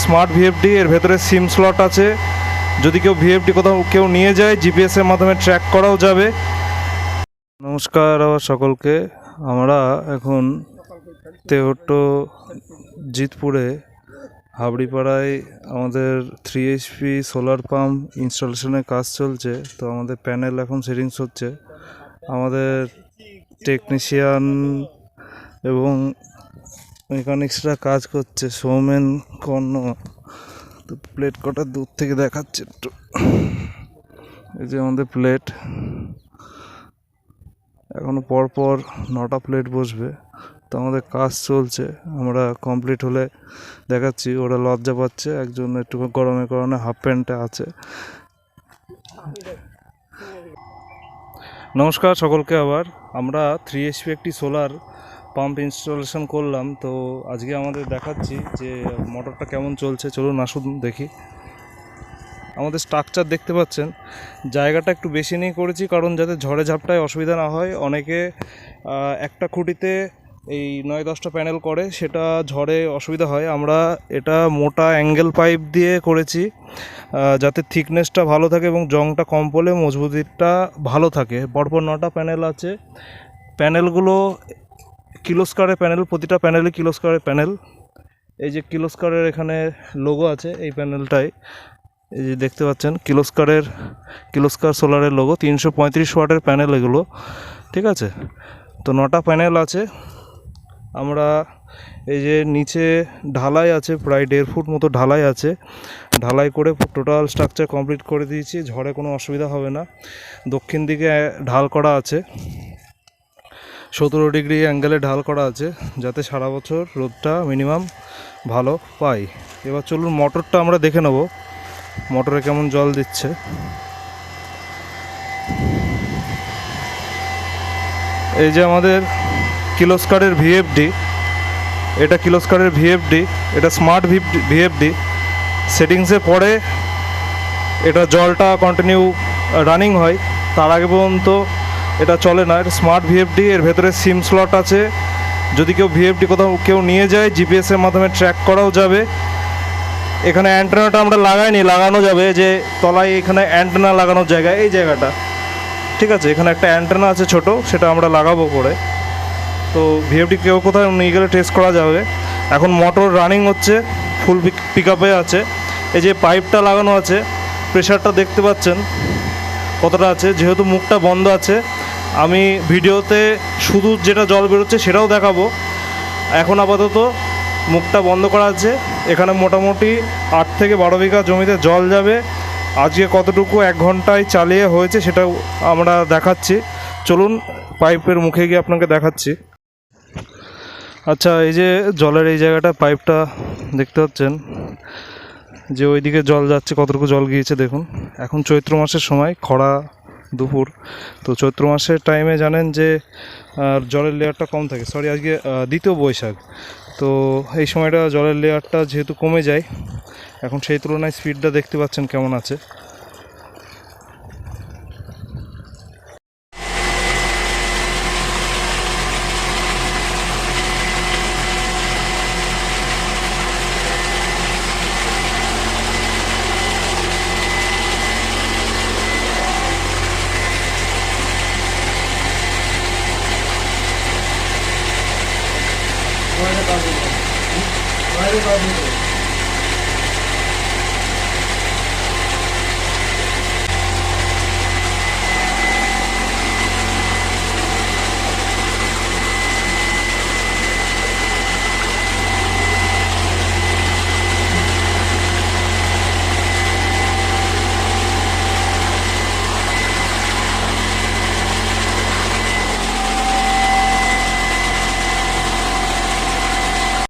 Smart VFD, এর ভেতরে সিম slot আছে। যদি ভিএফডি কোথাও কেউ নিয়ে যায়, জিপিএসের মাধ্যমে ট্র্যাক করাও যাবে। নমস্কার আবার সকলকে। আমরা এখন তেহট্ট জিতপুরে হাবড়িপাড়ায় আমাদের 3 HP সোলার পাম্প ইনস্টলেশনের কাজ চলছে। তো আমাদের প্যানেল এখন সেটিংস হচ্ছে। আমাদের টেকনিশিয়ান এবং মেকানিক্সরা কাজ করছে, সৌমেন কর্ণ। তো প্লেট কটা দূর থেকে দেখাচ্ছে একটু। এই যে আমাদের প্লেট, এখনো পরপর 9টা প্লেট বসবে। তো আমাদের কাজ চলছে, আমরা কমপ্লিট হলে দেখাচ্ছি। ওরা লজ্জা পাচ্ছে, একজন একটু গরমের কারণে হাফ প্যান্টে আছে। নমস্কার সকলকে আবার। আমরা 3 HP একটি সোলার পাম্প ইনস্টলেশন করলাম। তো আজকে আমাদের দেখাচ্ছি যে মোটরটা কেমন চলছে। চলুন আসুন দেখি। আমাদের স্ট্রাকচার দেখতে পাচ্ছেন, জায়গাটা একটু বেশি নিয়ে করেছি কারণ যাতে ঝড়ে ঝাপটায় অসুবিধা না হয়। অনেকে একটা খুঁটিতে এই 9-10টা প্যানেল করে, সেটা ঝড়ে অসুবিধা হয়। আমরা এটা মোটা অ্যাঙ্গেল পাইপ দিয়ে করেছি যাতে থিকনেসটা ভালো থাকে এবং জংটা কম পড়লে মজবুতিটা ভালো থাকে। পরপর 9টা প্যানেল আছে। প্যানেলগুলো কিলোস্কারের প্যানেল, প্রতিটা প্যানেলে কিলোস্কারের প্যানেল। এই যে কিলোস্কারের এখানে লোগো আছে এই প্যানেলটায়, এই যে দেখতে পাচ্ছেন কিলোস্কার সোলারের লোগো। 335 ওয়াটের প্যানেল এগুলো, ঠিক আছে। তো 9টা প্যানেল আছে। আমরা এই যে নিচে ঢালাই আছে, প্রায় 1.5 ফুট মতো ঢালাই আছে। ঢালাই করে টোটাল স্ট্রাকচার কমপ্লিট করে দিয়েছি, ঝড়ে কোনো অসুবিধা হবে না। দক্ষিণ দিকে ঢাল করা আছে, 17 ডিগ্রি অ্যাঙ্গেলে ঢাল করা আছে, যাতে সারা বছর রোদটা মিনিমাম ভালো পাই। এবার চলুন মোটরটা আমরা দেখে নেব, মোটরে কেমন জল দিচ্ছে। এই যে আমাদের কিলোস্কারের ভিএফডি, এটা কিলোস্কারের ভিএফডি, এটা স্মার্ট ভিএফডি। সেটিংসে পরে এটা জলটা কন্টিনিউ রানিং হয়, তার আগে পর্যন্ত এটা চলে না। এটা স্মার্ট ভিএফডি, এর ভেতরে সিম স্লট আছে। যদি ভিএফডি কোথাও কেউ নিয়ে যায়, জিপিএসের মাধ্যমে ট্র্যাক করাও যাবে। এখানে অ্যান্টেনাটা আমরা লাগানো যাবে, যে তলায় এখানে অ্যান্টেনা লাগানোর জায়গা, এই জায়গাটা, ঠিক আছে। এখানে একটা অ্যান্টেনা আছে ছোট, সেটা আমরা লাগাবো পরে। তো ভিএফডি কেউ কোথাও নিয়ে গেলে টেস্ট করা যাবে। এখন মোটর রানিং হচ্ছে, ফুল পিক আপে আছে। এই যে পাইপটা লাগানো আছে, প্রেশারটা দেখতে পাচ্ছেন কতটা আছে। যেহেতু মুখটা বন্ধ আছে, আমি ভিডিওতে শুধু যেটা জল বেরোচ্ছে সেটাও দেখাবো। এখন আপাতত মুখটা বন্ধ করা আছে। এখানে মোটামুটি 8 থেকে 12 বিঘা জমিতে জল যাবে। আজকে কতটুকু 1 ঘন্টায় চালিয়ে হয়েছে সেটাও আমরা দেখাচ্ছি। চলুন পাইপের মুখে গিয়ে আপনাকে দেখাচ্ছি। আচ্ছা, এই যে জলের এই জায়গাটা, পাইপটা দেখতে পাচ্ছেন যে ওইদিকে জল যাচ্ছে, কতটুকু জল গিয়েছে দেখুন। এখন চৈত্র মাসের সময়, খরা দুপুর। তো চৈত্র মাসের টাইমে জানেন যে জলের লেয়ারটা কম থাকে। সরি, আজকে 2য় বৈশাখ। তো এই সময়টা জলের লেয়ারটা যেহেতু কমে যায়, এখন সেই তুলনায় স্পিডটা দেখতে পাচ্ছেন কেমন আছে।